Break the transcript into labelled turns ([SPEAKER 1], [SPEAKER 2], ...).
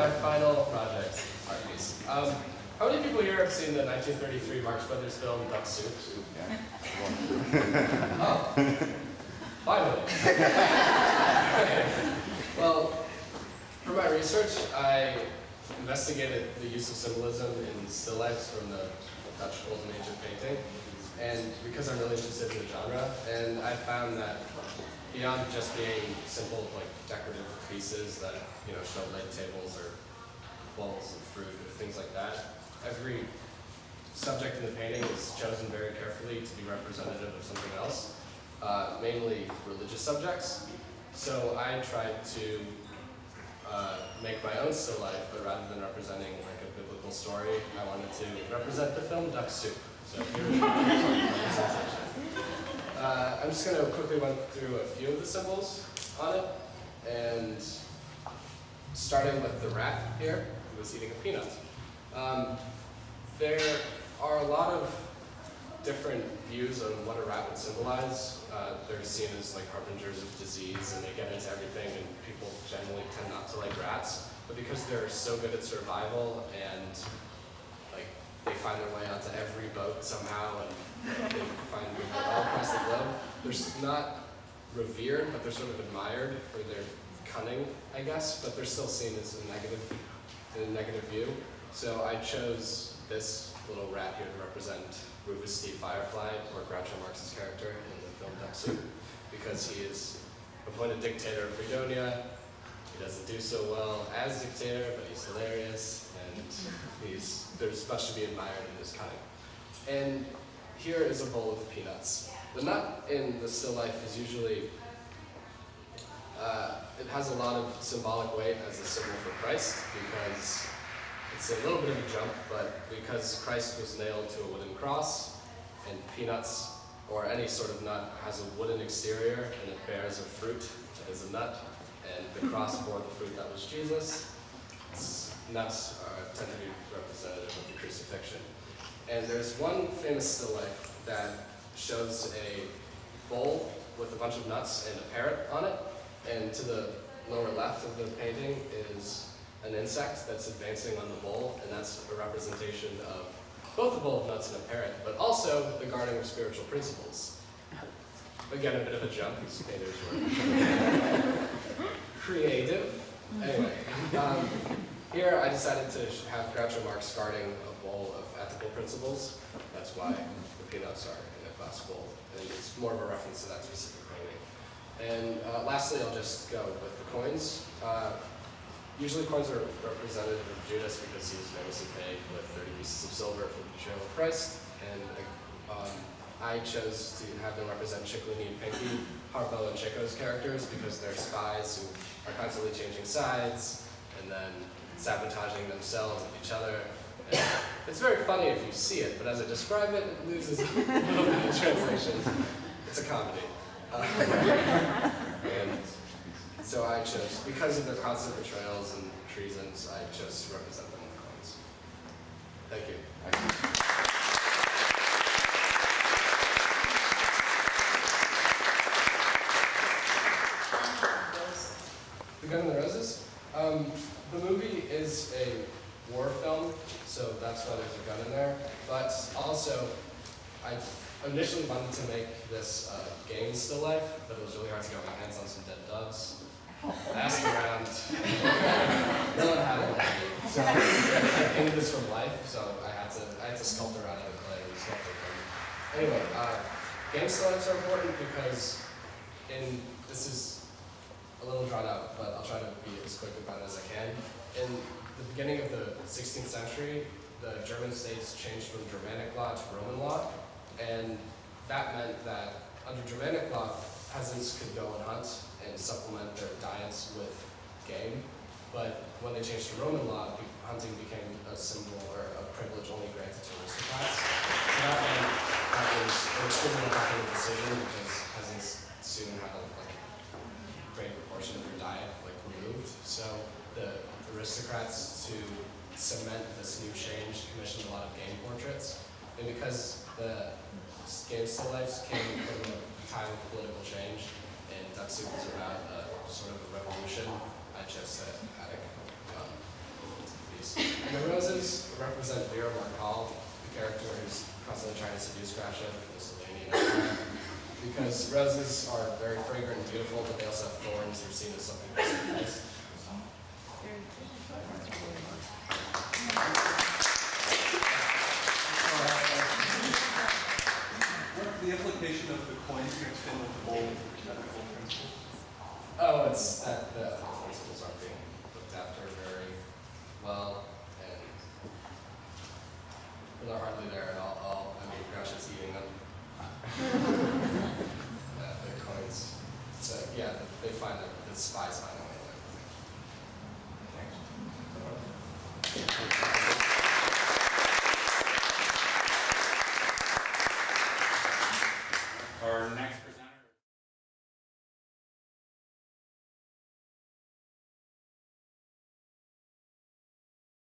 [SPEAKER 1] my final project, art piece. How many people here have seen the 1933 Marx Brothers film Duck Soup?
[SPEAKER 2] Yeah.
[SPEAKER 1] Oh, finally. Okay. Well, for my research, I investigated the use of symbolism in still lifes from the Dutch Golden Age of painting, and because I'm really interested in the genre, and I found that beyond just being simple, like decorative pieces that show lid tables or bowls of fruit or things like that, every subject in the painting is chosen very carefully to be representative of something else, mainly religious subjects. So I tried to make my own still life, but rather than representing like a biblical story, I wanted to represent the film Duck Soup. So here's my representation. I'm just going to quickly run through a few of the symbols on it, and starting with the rat here, who was eating a peanut. There are a lot of different views on what a rat would symbolize. They're seen as like harbingers of disease, and they get into everything, and people generally tend not to like rats. But because they're so good at survival, and like they find their way onto every boat somehow, and they find people all across the globe, they're not revered, but they're sort of admired for their cunning, I guess. But they're still seen as a negative view. So I chose this little rat here to represent Rufus T. Firefly, or Groucho Marx's character in the film Duck Soup, because he is appointed dictator of Fredonia. He doesn't do so well as dictator, but he's hilarious, and there's much to be admired in his cunning. And here is a bowl of peanuts. The nut in the still life is usually, it has a lot of symbolic weight as a symbol for Christ, because it's a little bit of a jump, but because Christ was nailed to a wooden cross, and peanuts, or any sort of nut, has a wooden exterior, and it bears a fruit that is a nut, and the cross bore the fruit that was Jesus, nuts tend to be representative of the crucifixion. And there's one famous still life that shows a bowl with a bunch of nuts and a parrot on it, and to the lower left of the painting is an insect that's advancing on the bowl, and that's a representation of both a bowl of nuts and a parrot, but also the guarding of spiritual principles. Again, a bit of a jump, these painters were creative. Anyway, here I decided to have Groucho Marx guarding a bowl of ethical principles. That's why the peanuts are in a glass bowl, and it's more of a reference to that specific painting. And lastly, I'll just go with the coins. Usually coins are representative of Judas because he was famously paid with 30 pieces of silver for the betrayal of Christ. And I chose to have them represent Chicklini and Pinky, Harpo and Chico's characters, because they're spies who are constantly changing sides and then sabotaging themselves and each other. And it's very funny if you see it, but as I describe it, it loses a little bit of translation. It's a comedy. And so I chose, because of their constant betrayals and treasons, I chose to represent them with coins. Thank you. The Gun and the Roses? The movie is a war film, so that's why there's a gun in there. But also, I initially wanted to make this game still life, but it was really hard to get my hands on some dead doves. I asked around, no one had it. So I painted this from life, so I had to sculpt her out of the clay and sculpt her. Anyway, game still lifes are important because this is a little drawn out, but I'll try to be as quick about it as I can. In the beginning of the 16th century, the German states changed from Germanic law to Roman law, and that meant that under Germanic law, peasants could go and hunt and supplement their diets with game, but when they changed to Roman law, hunting became a symbol or a privilege only granted to aristocrats. So that meant that was an extremely unpopular decision because peasants soon had a great proportion of their diet removed. So the aristocrats, to cement this new change, commissioned a lot of game portraits, and because the game still lifes came from a time of political change, and Duck Soup was about sort of a revolution, I chose to add a trees. And the roses represent Vera Markal, the character who's constantly trying to seduce Gratian from the Slavonian Empire. Because roses are very fragrant and beautiful, but they also have thorns. They're seen as something to sacrifice.
[SPEAKER 2] What's the implication of the coins mixed in with the gold medical principle?
[SPEAKER 1] Oh, it's that the ethical principles aren't being looked after very well, and they're hardly there at all. I mean, Gratian's eating them. The coins. So yeah, they find that the spies find a way
[SPEAKER 2] Our next